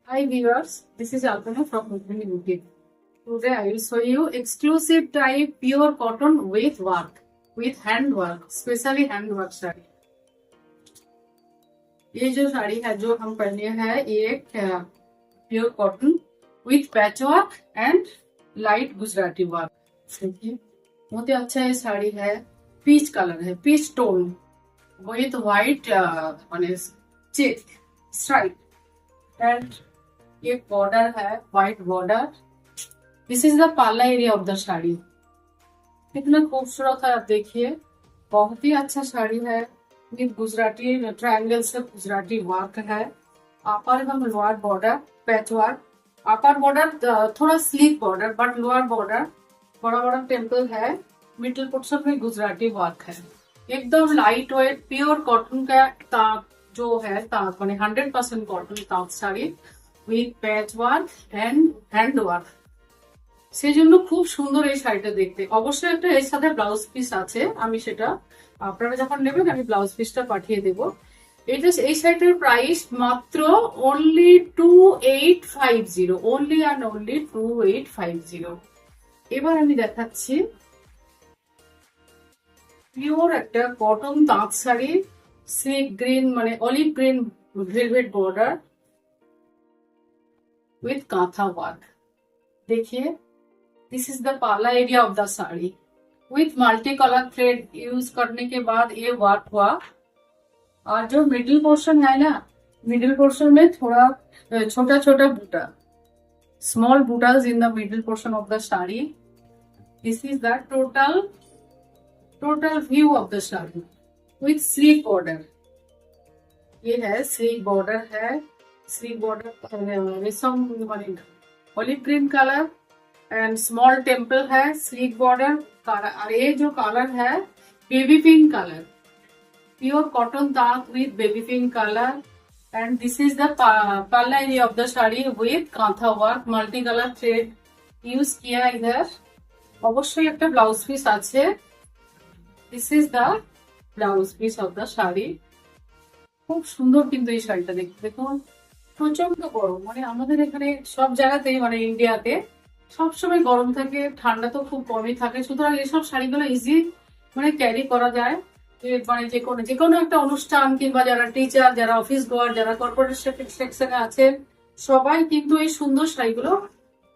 Hi viewers, this is Alpana from Movement Limited. Today I will show you exclusive type pure cotton with work, with hand work, specially hand work sari. ये जो साड़ी है जो हम पहने हैं ये एक pure cotton with patch work and light Gujarati work. देखिए बहुत ही अच्छा ये साड़ी है. पीच कलर है, पीच टोन विथ व्हाइट माने चेक स्ट्राइप एंड ये बॉर्डर है white border. This is the पाला एरिया ऑफ द साड़ी. कितना खूबसूरत है आप देखिए. बहुत ही अच्छा साड़ी है विद गुजराती ट्रायंगल से गुजराती वर्क है. अपर हम lower border patch work. Upper border थोड़ा sleek border but lower border बड़ा बड़ा टेम्पल है. मिडिल पोर्शन में गुजराती वर्क है. एकदम लाइट वेट प्योर कॉटन का ताक जो है ताक माने 100% कॉटन ताक sari with patch work and hand work. সেই জন্য খুব সুন্দর এই শাড়িটা দেখতে. অবশ্যই একটা এর সাথে ব্লাউজ পিস আছে, আমি সেটা আপনারা যখন নেবেন আমি ব্লাউজ পিসটা পাঠিয়ে দেব. এটা এই শাড়িটার প্রাইস মাত্র অনলি 2850, অনলি অ্যান্ড অনলি 2850. এবার আমি দেখাচ্ছি পিওর একটা কটন তাঁত শাড়ি সি গ্রিন মানে olive green velvet border with kantha work. देखिए दिस इज द पाला area of the sari with multi colour thread use करने के बाद ये वर्क हुआ. और जो मिडिल पोर्शन है ना, मिडिल पोर्शन में थोड़ा छोटा छोटा बूटा, small butas in the middle portion of the sari. This is the total view of the sari with sleek border. ये है स्लीक बॉर्डर है. Sleek border resham olive green colour and small temple है. स्लीक बॉर्डर और ये जो कलर है baby pink colour, pure cotton tant with baby pink colour. And this is the pallu area of the sari with kantha work multi colour thread use किया इधर. অবশ্যই একটা blouse piece আছে. This is the blouse piece of the sari. খুব সুন্দর কিন্তু এই শাড়িটা দেখতে. দেখুন প্রচন্ড গরম, মানে আমাদের এখানে সব জায়গাতেই মানে ইন্ডিয়াতে সবসময় গরম থাকে, ঠান্ডা তো খুব কমই থাকে. সুতরাং এইসব শাড়িগুলো ইজি মানে ক্যারি করা যায়. মানে যে কোনো একটা অনুষ্ঠান কিংবা যারা টিচার, যারা অফিস গোয়ার, যারা কর্পোরেট সেকশনে আছেন সবাই কিন্তু এই সুন্দর শাড়িগুলো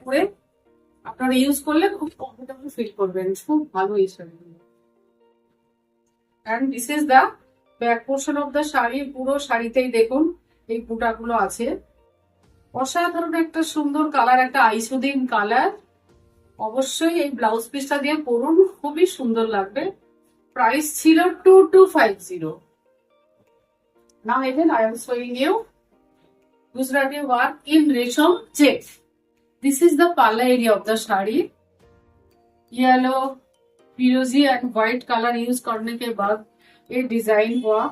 পরে আপনারা ইউজ করলে খুব কমফোর্টেবল ফিল করবেন. খুব ভালো এই শাড়িগুলো. And this is the back portion of the sari. পুরো শাড়িতেই দেখুন এই বুটাগুলো আছে. অসাধারণ একটা সুন্দর কালার, একটা আইসুদিন কালার. অবশ্যই এই ব্লাউজ পিসটা দিয়ে পরুন, খুবই সুন্দর লাগবে. প্রাইস ছিল 2250. নাও even I am showing you Gujarati work in resham check. This is the palla area of the shari. Yellow, फिरोजी एंड व्हाइट कलर यूज करने के बाद ये डिजाइन हुआ.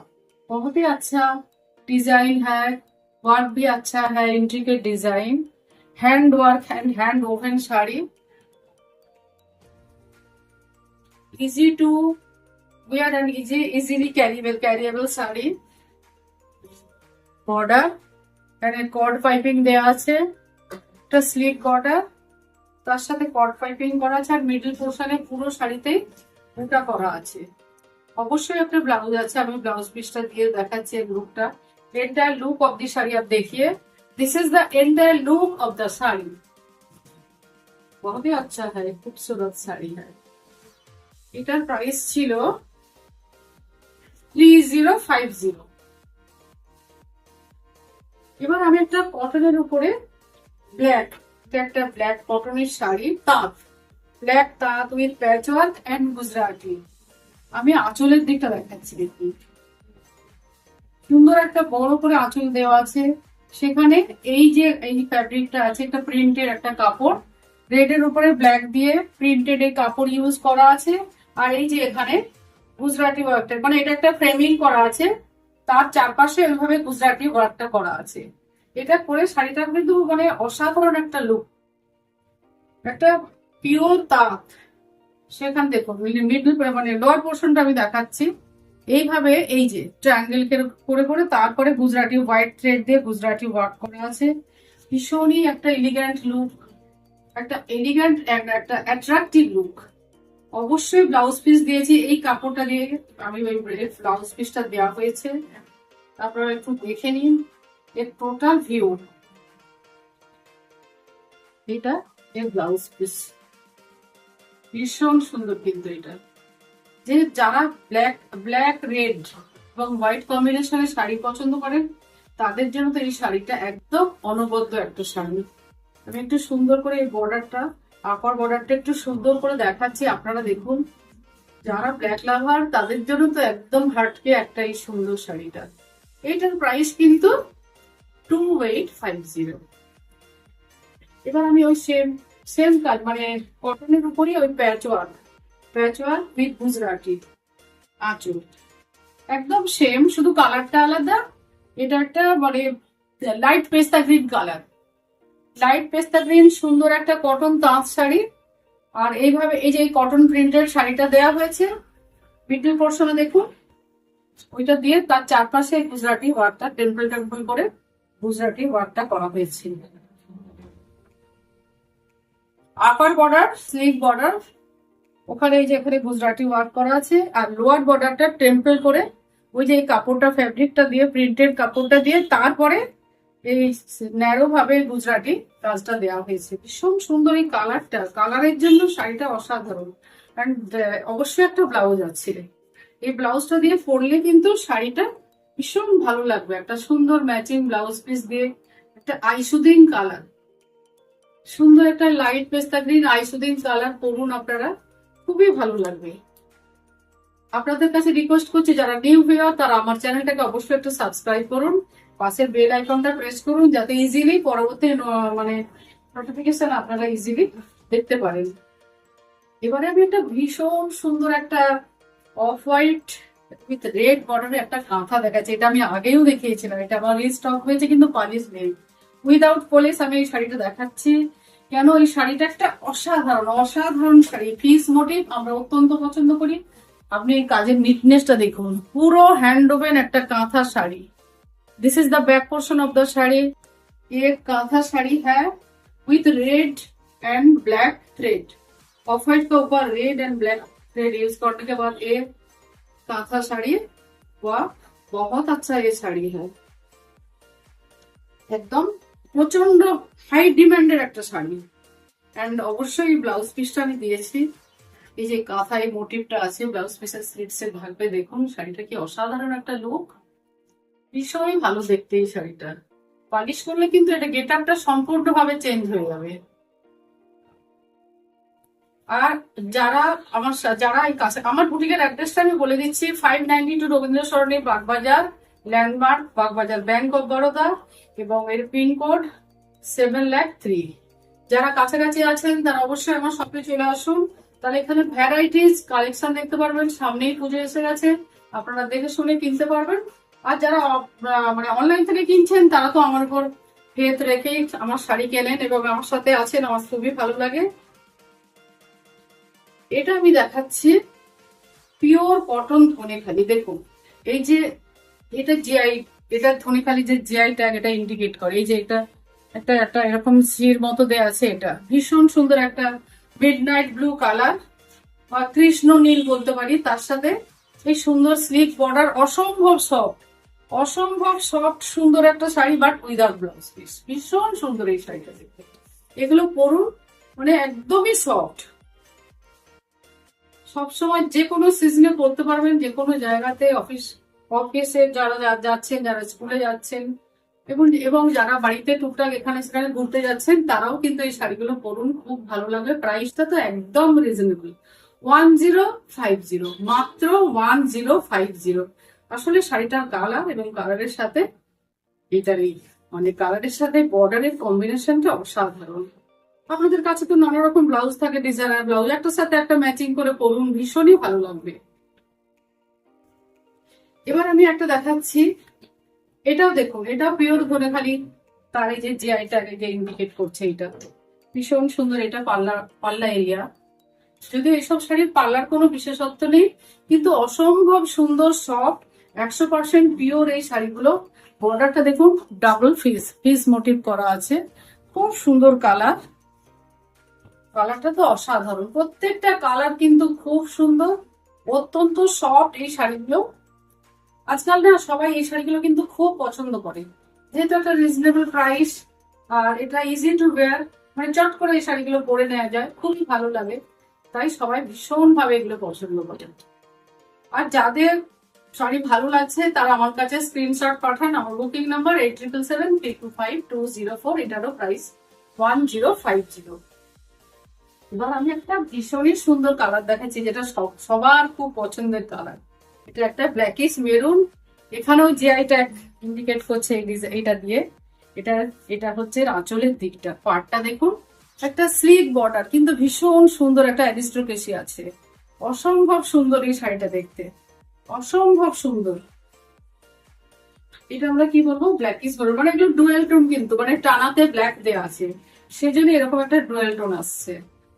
बहुत ही अच्छा डिजाइन है. वर्क भी अच्छा है, intricate design, hand work and hand woven sari. Easy to wear and easily carriable sari. Border and cord piping দেয়া আছে. একটা স্লিক বর্ডার, তার সাথে কর্ড পাইপিং করা আছে আর মিডল পোর্শনে পুরো শাড়িতেই বুটা করা আছে. অবশ্যই একটা ব্লাউজ আছে, আমি ব্লাউজ পিসটা দিয়ে দেখাচ্ছি লুকটা. Entire look of the sari आप देखिए. This is the entire look of the sari. बहुत ही अच्छा है, खूबसूरत साड़ी है. এটার প্রাইস ছিল 3050. এবার আমি একটা কটনের উপরে ব্ল্যাক, একটা ব্ল্যাক কটনের শাড়ি তাঁত, ব্ল্যাক তাঁত with patch work and Gujarati. আমি আঁচলের দিকটা দেখাচ্ছি. দেখুন সুন্দর একটা বড় করে আঁচল দেওয়া আছে. সেখানে এই যে এই ফ্যাব্রিকটা আছে একটা প্রিন্টের একটা কাপড়, রেড এর উপরে ব্ল্যাক দিয়ে প্রিন্টেড এই কাপড় ইউজ করা আছে. আর এই যে এখানে গুজরাটি ওয়ার্কটা মানে এটা একটা ফ্রেমিং করা আছে, তার চারপাশে ওইভাবে গুজরাটি ওয়ার্কটা করা আছে. এটা করে শাড়িটা কিন্তু মানে অসাধারণ একটা লুক, একটা পিওর তাঁত. সেখান দেখুন মিডল মানে লোয়ার পোর্শনটা আমি দেখাচ্ছি. এইভাবে এই যে ট্রায়াঙ্গেল করে করে তারপরে গুজরাটি হোয়াইট থ্রেড দিয়ে গুজরাটি ওয়ার্ক করা আছে. ভীষণই একটা এলিগ্যান্ট লুক, একটা এলিগ্যান্ট, একটা অ্যাট্রাকটিভ লুক। অবশ্যই ব্লাউজ পিস দিয়েছি এই কাপড়টা দিয়ে, আমি ওই ব্লাউজ পিসটা দেওয়া হয়েছে, আপনারা একটু দেখে নিন এর টোটাল ভিউ। এটা এর ব্লাউজ পিস, ভীষণ সুন্দর কিন্তু এটা। যে যারা ব্ল্যাক রেড এবং হোয়াইট কম্বিনেশনের শাড়ি পছন্দ করেন তাদের জন্য তো এই শাড়িটা একদম অনবদ্য একটা শাড়ি। আমি একটু সুন্দর করে এই বর্ডারটা, আপার বর্ডারটা একটু সুন্দর করে দেখাচ্ছি, আপনারা দেখুন। যারা ব্ল্যাক লাভার তাদের জন্য তো একদম হার্টকে একটা এই সুন্দর শাড়িটা। এইটার প্রাইস কিন্তু 2850। এবার আমি ওই সেম কাজ মানে কটনের উপরই ওই প্যাচ ওয়ার্ক উইথ গুজরাটি আঁচল, একদম সেম, শুধু কালারটা আলাদা। এটা একটা মানে লাইট পেস্তা গ্রিন কালার, লাইট পেস্তা গ্রিন, সুন্দর একটা কটন তাঁত শাড়ি। আর এইভাবে এই যে কটন প্রিন্টের শাড়িটা দেওয়া হয়েছে, মিডল পোর্শনে দেখুন ওইটা দিয়ে তার চারপাশে গুজরাটি ওয়ার্কটা টেম্পল করে গুজরাটি ওয়ার্কটা করা হয়েছে। আপার বর্ডার, স্লিভ বর্ডার, ওখানে এই যে এখানে গুজরাটি ওয়ার্ক করা আছে, আর লোয়ার বর্ডারটা টেম্পল করে ওই যে এই কাপড়টা ফ্যাব্রিকটা দিয়ে প্রিন্টেড কাপড়টা দিয়ে তারপরে এই ন্যারো ভাবে গুজরাটি কাজটা দেওয়া হয়েছে। ভীষণ সুন্দর এই কালারটা, কালারের জন্য শাড়িটা অসাধারণ। অ্যান্ড অবশ্যই একটা ব্লাউজ আছে, এই ব্লাউজটা দিয়ে পরলে কিন্তু শাড়িটা ভীষণ ভালো লাগবে। একটা সুন্দর ম্যাচিং ব্লাউজ পিস দিয়ে একটা আইসুদিং কালার, সুন্দর একটা লাইট পেস্তা গ্রিন আইসুদিং কালার পরুন আপনারা, খুবই ভালো লাগবে। আপনাদের কাছে রিকোয়েস্ট করছি যারা নিউ ভিউয়ার তারা আমার চ্যানেলটাকে অবশ্যই একটু সাবস্ক্রাইব করুন, পাশের বেল আইকনটা প্রেস করুন যাতে ইজিলি পরবর্তী মানে নোটিফিকেশন আপনারা ইজিলি দেখতে পারেন। এবারে আমি একটা ভীষণ সুন্দর একটা অফ হোয়াইট উইথ রেড বর্ডারের একটা কাঁথা দেখাচ্ছি। এটা আমি আগেও দেখিয়েছিলাম, এটা আমার রিস্টক হয়েছে কিন্তু পালিশ নেই। উইদাউট পলিশ আমি এই শাড়িটা দেখাচ্ছি কেন এই শাড়িটা একটা অসাধারণ শাড়ি। পিস মোটিভ আমরা অত্যন্ত পছন্দ করি। আপনি এই কাজের নিটনেসটা দেখুন, পুরো হ্যান্ড ওভেন একটা কাঁথা sari. This is the back portion of the sari. ये कांथा साड़ी है with red and black thread, of white के ऊपर red and black thread use करने के बाद ये कांथा साड़ी, वाह बहुत अच्छा ये साड़ी है, एकदम প্রচন্ড হাই ডিমান্ডের একটা শাড়ি। এন্ড অবশ্যই ব্লাউজ পিসটা আমি দিয়েছি, এই যে কাঁথায় মোটিভটা আছে ব্লাউজ পিসের স্লিটস এর ভাগে দেখুন, শাড়িটা কি অসাধারণ একটা লুক, ভীষণই ভালো দেখতে এই শাড়িটা। পালিশ করলে কিন্তু এটা গেট আপটা সম্পূর্ণভাবে চেঞ্জ হয়ে যাবে। আর যারা এই কাছে আমার বুটিকের অ্যাড্রেসটা আমি বলে দিচ্ছি, 592 Rabindra Sarani, Bagbazar, landmark Bagbazar, Bank of Baroda, এবং এর পিনকোড 703। যারা কাছাকাছি আছেন তারা অবশ্যই আমার শপে চলে আসুন, তাহলে এখানে ভ্যারাইটিস কালেকশন দেখতে পারবেন। সামনেই পুজো এসে গেছে, আপনারা দেখে শুনে কিনতে পারবেন। আর যারা মানে অনলাইন থেকে কিনছেন তারা তো আমার উপর ফেথ রেখেই আমার শাড়ি কেনেন এবং আমার সাথে আছেন, আমার খুবই ভালো লাগে। এটা আমি দেখাচ্ছি পিওর কটন ধনেখালি, দেখুন এই যে এটা জিআই, এটা ধনেখালি যে জিআই ট্যাগ এটা ইন্ডিকেট করে, এই যে এটা একটা একটা এরকম সির মতো দেয়া আছে। এটা ভীষণ সুন্দর একটা মিডনাইট ব্লু কালার বা কৃষ্ণ নীল বলতে পারি, তার সাথে এই সুন্দর স্লিক বর্ডার, অসম্ভব সফট সুন্দর একটা sari, but without blouse piece. ভীষণ সুন্দর এই শাড়িটা দেখতে, এগুলো পরুন, মানে একদমই সফট, সবসময় যে কোনো সিজনে পরতে পারবেন, যে কোনো জায়গাতে, অফিসে যারা যাচ্ছেন, যারা স্কুলে যাচ্ছেন, এবং যারা বাড়িতে টুকটাক এখানে সেখানে ঘুরতে যাচ্ছেন তারাও কিন্তু এই শাড়িগুলো পরুন, খুব ভালো লাগবে। প্রাইসটা তো একদম রিজনেবল, 1050, মাত্র 1050। আসলে শাড়িটার কালার এবং কালারের সাথে এটারই মানে কালারের সাথে বর্ডারের কম্বিনেশনটা অসাধারণ। আপনাদের কাছে তো নানা রকম ব্লাউজ থাকে, ডিজাইনার ব্লাউজ, একটার সাথে একটা ম্যাচিং করে পরুন, ভীষণই ভালো লাগবে। এবার আমি একটা দেখাচ্ছি, এটাও দেখুন, এটা পিওর ধনেখালি, তার এই যে জিআইটা ইন্ডিকেট করছে, এটা ভীষণ সুন্দর। এটা পাল্লা এরিয়া, যদিও এইসব শাড়ির পাল্লার কোনো বিশেষত্ব নেই, কিন্তু অসম্ভব সুন্দর, সফট, 100% পিওর এই শাড়িগুলো। বর্ডারটা দেখুন, ডাবল ফিস মোটিভ করা আছে, খুব সুন্দর কালার, কালারটা তো অসাধারণ, প্রত্যেকটা কালার কিন্তু খুব সুন্দর, অত্যন্ত সফট এই শাড়িগুলো। আজকাল না সবাই এই শাড়িগুলো কিন্তু খুব পছন্দ করে, যেহেতু একটা রিজনেবল প্রাইস আর এটা ইজি টু ওয়্যার, মানে চট করে এই শাড়িগুলো পরে নেওয়া যায়, খুবই ভালো লাগে, তাই সবাই ভীষণ ভাবে এগুলো পছন্দ করে। আর যাদের শাড়ি ভালো লাগছে তারা আমার কাছে স্ক্রিনশট পাঠান, আমার বুকিং নাম্বার 8777325204, এটারও প্রাইস 1050। এবার আমি একটা ভীষণই সুন্দর কালার দেখাচ্ছি, যেটা সবার খুব পছন্দের কালার। এটা একটা ব্ল্যাকিশ মেরুন, এখানেও জিআই ট্যাগ ইন্ডিকেট করছে এইটা দিয়ে। এটা হচ্ছে আঁচলের দিকটা, পাড়টা দেখুন, একটা স্লিক বর্ডার, কিন্তু ভীষণ সুন্দর একটা অ্যারিস্টোক্রেসি আছে, অসম্ভব সুন্দর এই শাড়িটা দেখতে, অসম্ভব সুন্দর। এটা আমরা কি বলবো, ব্ল্যাকিশ বলবো, মানে একটু ডুয়েল টোন, কিন্তু মানে টানাতে ব্ল্যাক দেওয়া আছে, সেজন্য এরকম একটা ডুয়েল টোন আসছে,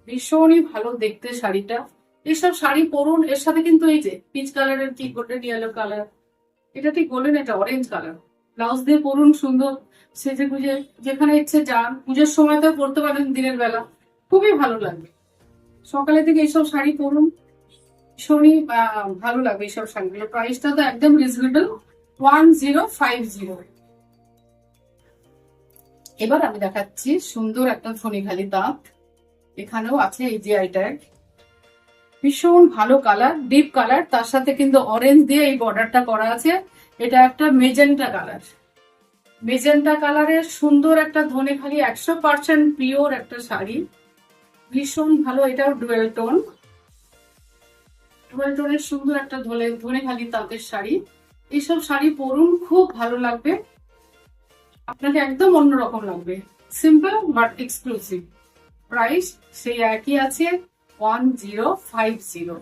ভীষণই ভালো দেখতে শাড়িটা। এইসব শাড়ি পরুন, এর সাথে কিন্তু এই যে পিচ কালারের কি গোল্ডেন ইয়েলো কালার, এটা ঠিক বললেন, এটা অরেঞ্জ কালার, ব্লাউজ দিয়ে পরুন সুন্দর, সেজে গুজে যেখানে ইচ্ছে যান, পুজোর সময় তো পরতে পারেন দিনের বেলা, খুবই ভালো লাগবে। সকালের দিকে এইসব শাড়ি পরুন, ভীষণই ভালো লাগবে এইসব শাড়িগুলো। প্রাইসটা তো একদম রিজনেবল, 1050। এবার আমি দেখাচ্ছি সুন্দর একটা ফণিখালি দাঁত, এখানেও আছে এই যে ট্যাগ, ভীষণ ভালো কালার, ডিপ কালার, তার সাথে কিন্তু অরেঞ্জ দিয়ে এই বর্ডারটা করা আছে। এটা একটা মেজেন্টা কালার, মেজেন্টা কালারের সুন্দর একটা ধনেখালি 100% পিওর একটা শাড়ি, ভীষণ ভালো। এটাও ডুয়েল টোন, ডুয়েল টোনের সুন্দর একটা ধনেখালি তাঁতের শাড়ি। এইসব শাড়ি পরুন, খুব ভালো লাগবে আপনাকে, একদম অন্যরকম লাগবে, সিম্পল বাট এক্সক্লুসিভ। প্রাইস সেই একই আছে, 1050।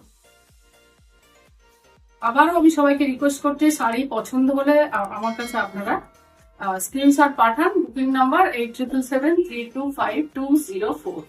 আবারও আমি সবাইকে রিকোয়েস্ট করছি, শাড়ি পছন্দ হলে আমার কাছে আপনারা স্ক্রিনশট পাঠান, বুকিং নাম্বার 8777325204।